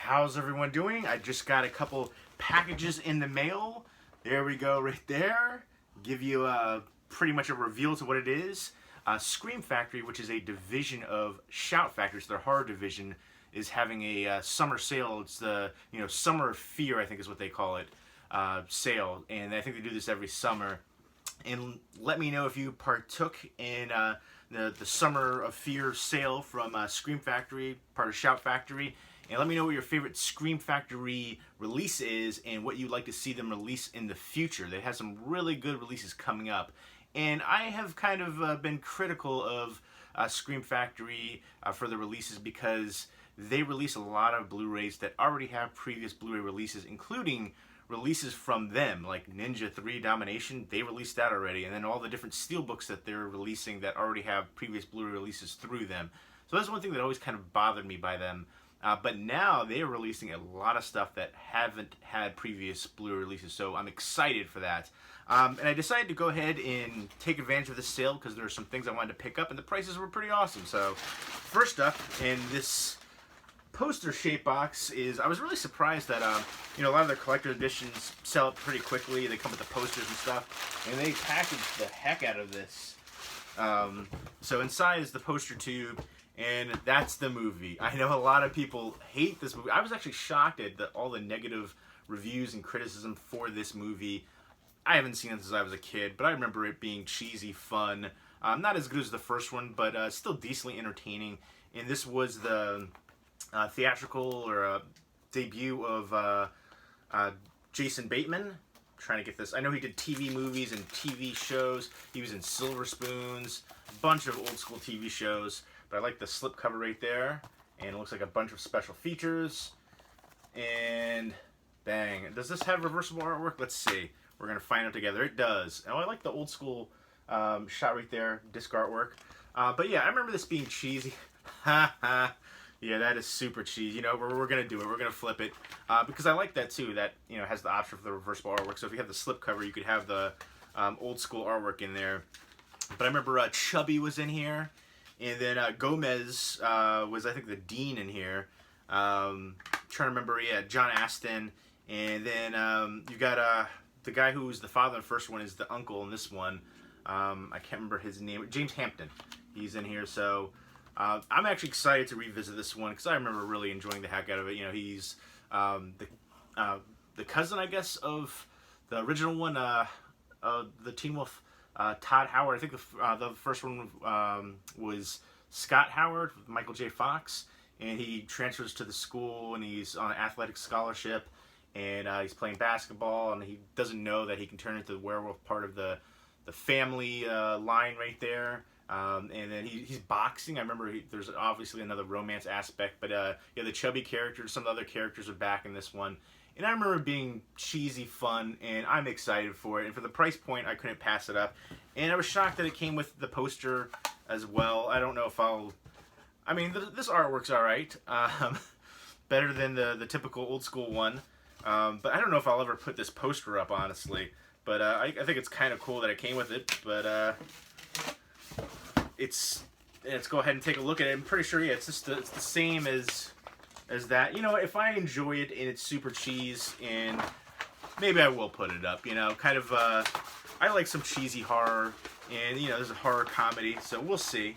How's everyone doing? I just got a couple packages in the mail. There we go, right there. Give you pretty much a reveal to what it is. Scream Factory, which is a division of Shout Factory, so their horror division, is having a summer sale. It's the Summer of Fear, I think is what they call it, sale, and I think they do this every summer. And let me know if you partook in the Summer of Fear sale from Scream Factory, part of Shout Factory. And let me know what your favorite Scream Factory release is and what you'd like to see them release in the future. They have some really good releases coming up. And I have kind of been critical of Scream Factory for the releases because they release a lot of Blu-rays that already have previous Blu-ray releases, including releases from them, like Ninja 3 Domination. They released that already. And then all the different steelbooks that they're releasing that already have previous Blu-ray releases through them. So that's one thing that always kind of bothered me by them. But now they are releasing a lot of stuff that haven't had previous Blu-ray releases, so I'm excited for that. And I decided to go ahead and take advantage of this sale because there are some things I wanted to pick up, and the prices were pretty awesome. So first up in this poster shape box is, I was really surprised that a lot of their collector editions sell it pretty quickly. They come with the posters and stuff, and they packaged the heck out of this. So inside is the poster tube. And that's the movie. I know a lot of people hate this movie. I was actually shocked at all the negative reviews and criticism for this movie. I haven't seen it since I was a kid, but I remember it being cheesy, fun. Not as good as the first one, but still decently entertaining. And this was the theatrical or debut of Jason Bateman. Trying to get this. I know he did TV movies and TV shows. He was in Silver Spoons, a bunch of old school TV shows. But I like the slipcover right there, and it looks like a bunch of special features. And bang. Does this have reversible artwork? Let's see. We're going to find out together. It does. Oh, I like the old school shot right there, disc artwork. But yeah, I remember this being cheesy. Ha ha. Yeah, that is super cheesy. We're going to do it. We're going to flip it. Because I like that too. That, has the option for the reversible artwork. So if you have the slipcover, you could have the old school artwork in there. But I remember Chubby was in here. And then Gomez was, I think, the dean in here. Trying to remember, yeah, John Astin. And then you got the guy who was the father in the first one is the uncle in this one. I can't remember his name. James Hampton. He's in here. So I'm actually excited to revisit this one because I remember really enjoying the heck out of it. He's the cousin, I guess, of the original one, the Teen Wolf. Todd Howard. I think the first one was Scott Howard with Michael J. Fox, and he transfers to the school and he's on an athletic scholarship, and he's playing basketball, and he doesn't know that he can turn into the werewolf part of the family line right there. And then he's boxing. I remember there's obviously another romance aspect, but the chubby characters, some of the other characters are back in this one. And I remember it being cheesy fun, and I'm excited for it. And for the price point, I couldn't pass it up. And I was shocked that it came with the poster as well. I don't know if this artwork's alright. Better than the typical old school one. But I don't know if I'll ever put this poster up, honestly. But I think it's kind of cool that it came with it. But let's go ahead and take a look at it. I'm pretty sure, yeah, it's the same as that. If I enjoy it and it's super cheese, and maybe I will put it up, kind of, I like some cheesy horror, and, there's a horror comedy, so we'll see.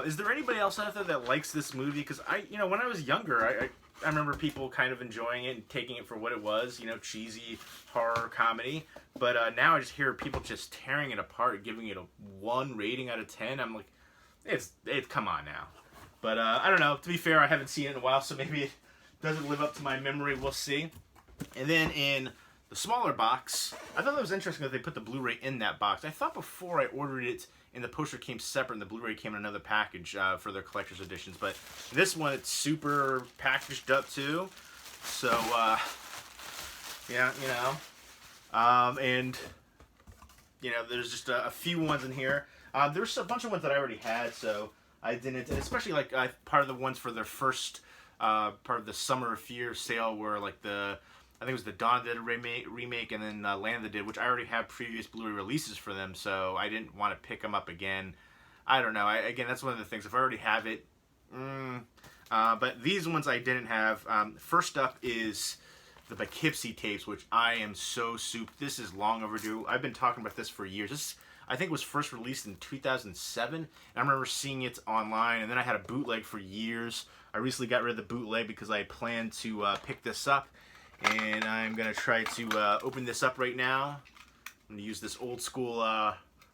Is there anybody else out there that likes this movie? Because when I was younger, I remember people kind of enjoying it and taking it for what it was, cheesy horror comedy, but now I just hear people just tearing it apart, giving it a 1 rating out of 10. I'm like, it's come on now. But I don't know. To be fair, I haven't seen it in a while, so maybe it doesn't live up to my memory. We'll see. And then in the smaller box, I thought that was interesting that they put the Blu-ray in that box. I thought before I ordered it and the poster came separate and the Blu-ray came in another package for their collector's editions. But this one, it's super packaged up too. So, yeah, and, there's just a few ones in here. There's a bunch of ones that I already had, so I didn't, and especially like part of the ones for their first part of the Summer of Fear sale were like I think it was the Dawn of the Dead remake, and then Land of the Dead, which I already have previous Blu-ray releases for them, so I didn't want to pick them up again. I don't know. Again, that's one of the things. If I already have it, But these ones I didn't have. First up is the Poughkeepsie tapes, which I am so souped. This is long overdue. I've been talking about this for years. This, I think, was first released in 2007. And I remember seeing it online, and then I had a bootleg for years. I recently got rid of the bootleg because I planned to pick this up. And I'm going to try to open this up right now. I'm going to use this old school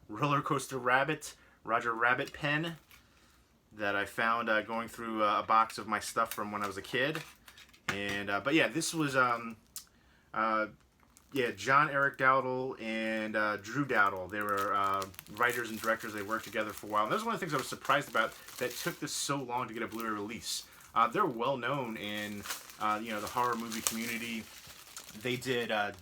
Roller Coaster Rabbit, Roger Rabbit pen that I found going through a box of my stuff from when I was a kid. And but yeah, this was John Eric Dowdle and Drew Dowdle. They were writers and directors. They worked together for a while. And that was one of the things I was surprised about, that took this so long to get a Blu-ray release. They're well known in the horror movie community. They did M.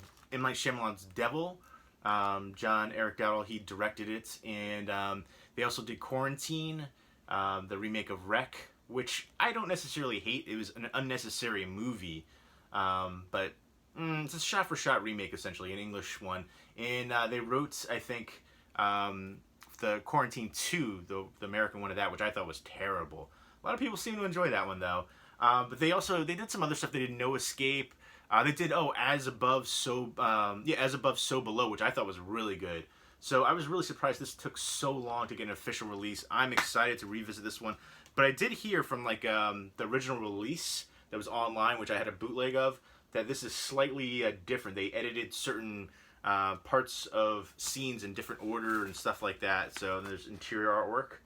Night Shyamalan's Devil. John Eric Dowdle, he directed it, and they also did Quarantine, the remake of Wreck, which I don't necessarily hate. It was an unnecessary movie, but it's a shot-for-shot remake, essentially, an English one. And they wrote, I think, the Quarantine 2, the American one of that, which I thought was terrible. A lot of people seem to enjoy that one, though. But they did some other stuff. They did No Escape. They did As Above, So Below, which I thought was really good. So I was really surprised this took so long to get an official release. I'm excited to revisit this one. But I did hear from the original release that was online, which I had a bootleg of, that this is slightly different. They edited certain parts of scenes in different order and stuff like that. So there's interior artwork.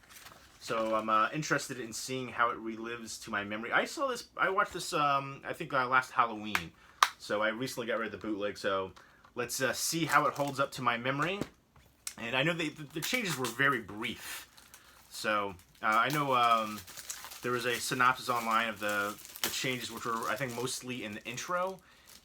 So I'm interested in seeing how it relives to my memory. I watched this, I think last Halloween. So I recently got rid of the bootleg. So let's see how it holds up to my memory. And I know the changes were very brief. So I know there was a synopsis online of the changes, which were, I think, mostly in the intro.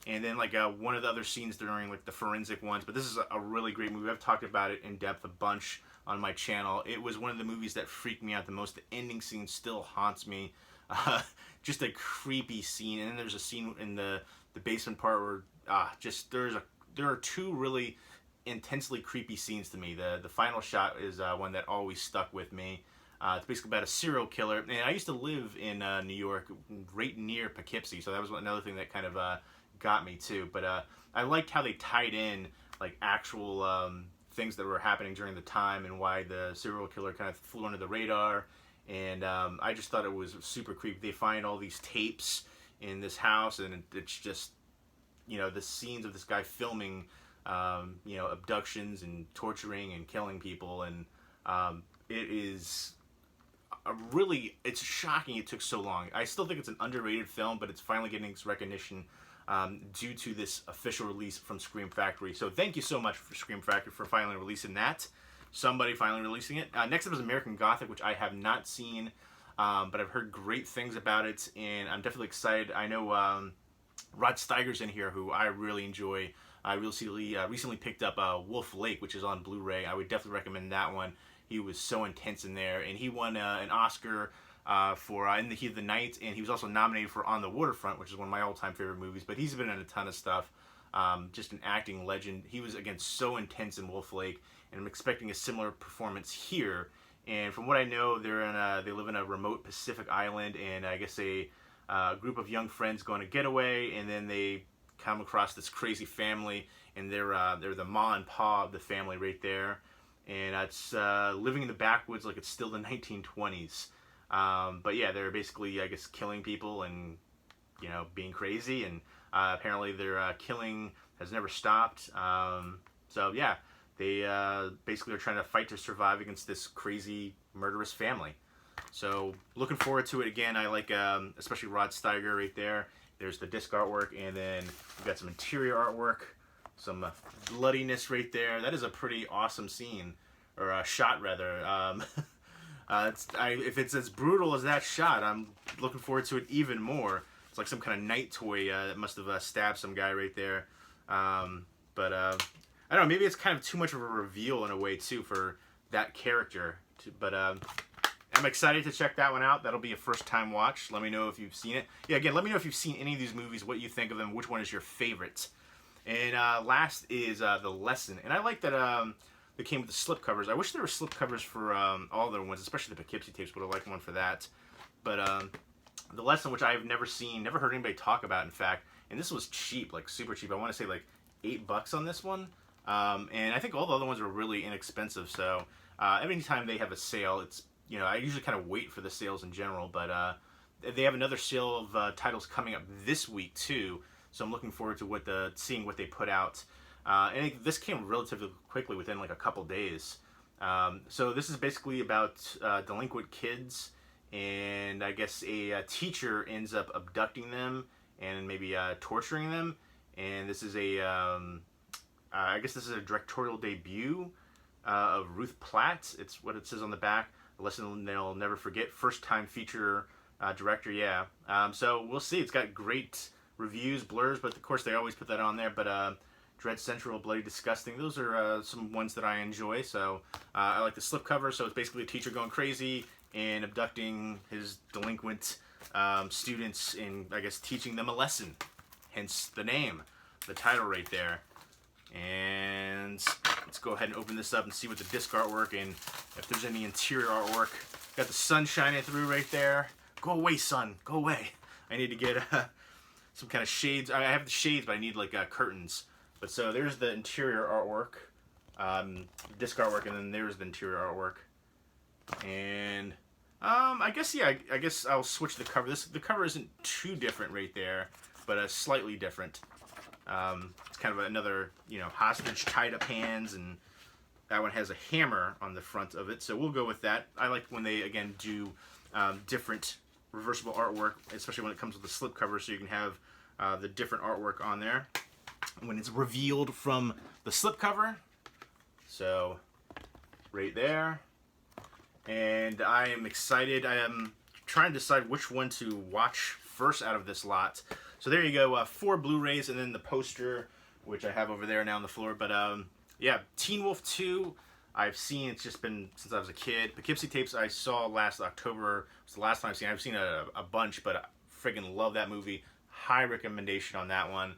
And then one of the other scenes during the forensic ones. But this is a really great movie. I've talked about it in depth a bunch on my channel. It was one of the movies that freaked me out the most. The ending scene still haunts me. Just a creepy scene. And then there's a scene in the basement part where there are two really intensely creepy scenes to me. The final shot is one that always stuck with me. It's basically about a serial killer. And I used to live in New York, right near Poughkeepsie, so that was another thing that kind of got me too. But I liked how they tied in actual things that were happening during the time and why the serial killer kind of flew under the radar. And I just thought it was super creepy. They find all these tapes in this house, and it's just, the scenes of this guy filming, abductions and torturing and killing people. And it is it's shocking it took so long. I still think it's an underrated film, but it's finally getting its recognition due to this official release from Scream Factory. So thank you so much for Scream Factory for finally releasing that. Somebody finally releasing it. Next up is American Gothic, which I have not seen, but I've heard great things about it, and I'm definitely excited. I know Rod Steiger's in here, who I really enjoy. I recently picked up Wolf Lake, which is on Blu-ray. I would definitely recommend that one. He was so intense in there, and he won an Oscar for In the Heat of the Night, and he was also nominated for On the Waterfront, which is one of my all-time favorite movies. But he's been in a ton of stuff. Just an acting legend. He was, again, so intense in Wolf Lake, and I'm expecting a similar performance here. And from what I know, they live in a remote Pacific island, and I guess a group of young friends go on a getaway, and then they come across this crazy family, and they're the ma and pa of the family right there. And it's living in the backwoods like it's still the 1920s. But yeah, they're basically, I guess, killing people and, being crazy. And apparently their killing has never stopped. So yeah, they basically are trying to fight to survive against this crazy, murderous family. So looking forward to it. Again, I like especially Rod Steiger right there. There's the disc artwork, and then we've got some interior artwork. Some bloodiness right there. That is a pretty awesome scene, or shot rather. If it's as brutal as that shot, I'm looking forward to it even more. It's like some kind of night toy that must have stabbed some guy right there. I don't know. Maybe it's kind of too much of a reveal in a way too for that character. But I'm excited to check that one out. That'll be a first-time watch. Let me know if you've seen it. Yeah, again, let me know if you've seen any of these movies, what you think of them, which one is your favorite. And last is The Lesson. And I like that they came with the slipcovers. I wish there were slipcovers for all the ones, especially the Poughkeepsie tapes. Would have liked one for that. But The lesson, which I've never seen, never heard anybody talk about, in fact, and this was cheap, like super cheap. I want to say like $8 on this one, and I think all the other ones were really inexpensive. So every time they have a sale, it's, you know, I usually kind of wait for the sales in general, but they have another sale of titles coming up this week too. So I'm looking forward to seeing what they put out. And this came relatively quickly, within like a couple days. So this is basically about delinquent kids, and I guess a teacher ends up abducting them and maybe torturing them. And this is I guess this is a directorial debut of Ruth Platt. It's what it says on the back. A lesson they'll never forget. First time feature director, yeah. So we'll see. It's got great reviews, blurs, but of course they always put that on there. But Dread Central, Bloody Disgusting, those are some ones that I enjoy. So I like the slipcover. So it's basically a teacher going crazy and abducting his delinquent students and, I guess, teaching them a lesson. Hence the name, the title right there. And let's go ahead and open this up and see what the disc artwork and if there's any interior artwork. Got the sun shining through right there. Go away, sun. Go away. I need to get some kind of shades. I have the shades, but I need like curtains. But so there's the interior artwork, disc artwork, and then there's the interior artwork. And I guess, yeah, I guess I'll switch the cover. The cover isn't too different right there, but slightly different. It's kind of another, you know, hostage tied up hands, and that one has a hammer on the front of it, so we'll go with that. I like when they, again, do different reversible artwork, especially when it comes with the slipcover, so you can have the different artwork on there when it's revealed from the slipcover. So right there. And I am excited. I am trying to decide which one to watch first out of this lot. So there you go, 4 Blu-rays, and then the poster, which I have over there now on the floor. But yeah, Teen Wolf 2, I've seen. It's just been since I was a kid. Poughkeepsie Tapes I saw last October. It's the last time I've seen it. I've seen a bunch, but I friggin' love that movie. High recommendation on that one.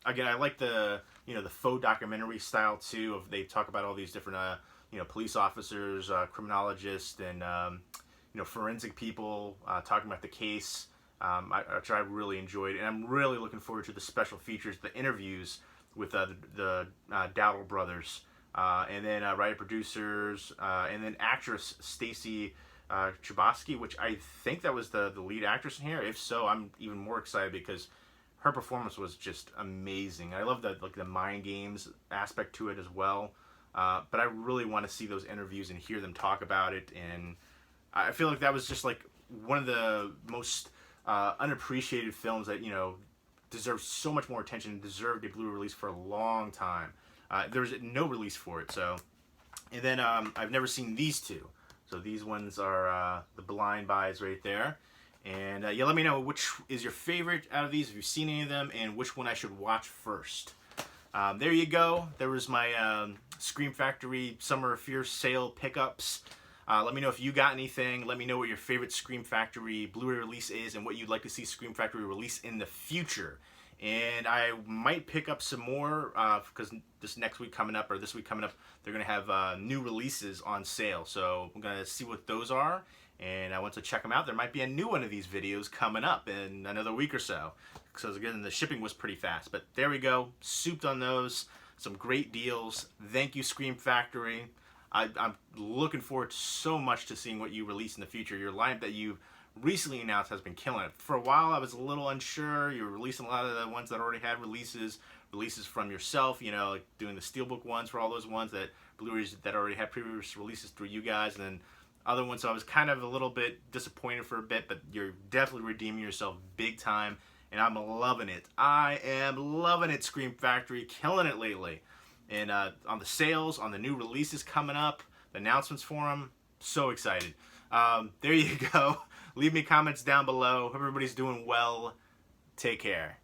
Again, I like the, you know, the faux documentary style too. They talk about all these different you know, police officers, criminologists, and you know, forensic people talking about the case. Which I really enjoyed, and I'm really looking forward to the special features, the interviews with the Dowdle brothers, and then writer-producers, and then actress Stacy Chbosky, which I think that was the lead actress in here. If so, I'm even more excited because her performance was just amazing. I love the mind games aspect to it as well, but I really want to see those interviews and hear them talk about it, and I feel like that was just like one of the most unappreciated films that, you know, deserved so much more attention and deserved a Blu-ray release for a long time. There was no release for it, so. And then I've never seen these two. So these ones are the blind buys right there. And yeah, let me know which is your favorite out of these, if you've seen any of them, and which one I should watch first. There you go. There was my Scream Factory Summer of Fear sale pickups. Let me know if you got anything. Let me know what your favorite Scream Factory Blu-ray release is and what you'd like to see Scream Factory release in the future. And I might pick up some more because this week coming up, they're going to have new releases on sale. So I'm going to see what those are, and I want to check them out. There might be a new one of these videos coming up in another week or so. So again, the shipping was pretty fast. But there we go. Souped on those. Some great deals. Thank you, Scream Factory. I'm looking forward so much to seeing what you release in the future. Your lineup that you've recently announced has been killing it. For a while, I was a little unsure. You were releasing a lot of the ones that already had releases from yourself, you know, like doing the Steelbook ones for all those ones that Blu-rays that already had previous releases through you guys, and then other ones. So I was kind of a little bit disappointed for a bit, but you're definitely redeeming yourself big time, and I'm loving it. I am loving it, Scream Factory. Killing it lately. And on the sales, on the new releases coming up, the announcements for them, so excited. There you go. Leave me comments down below. Hope everybody's doing well. Take care.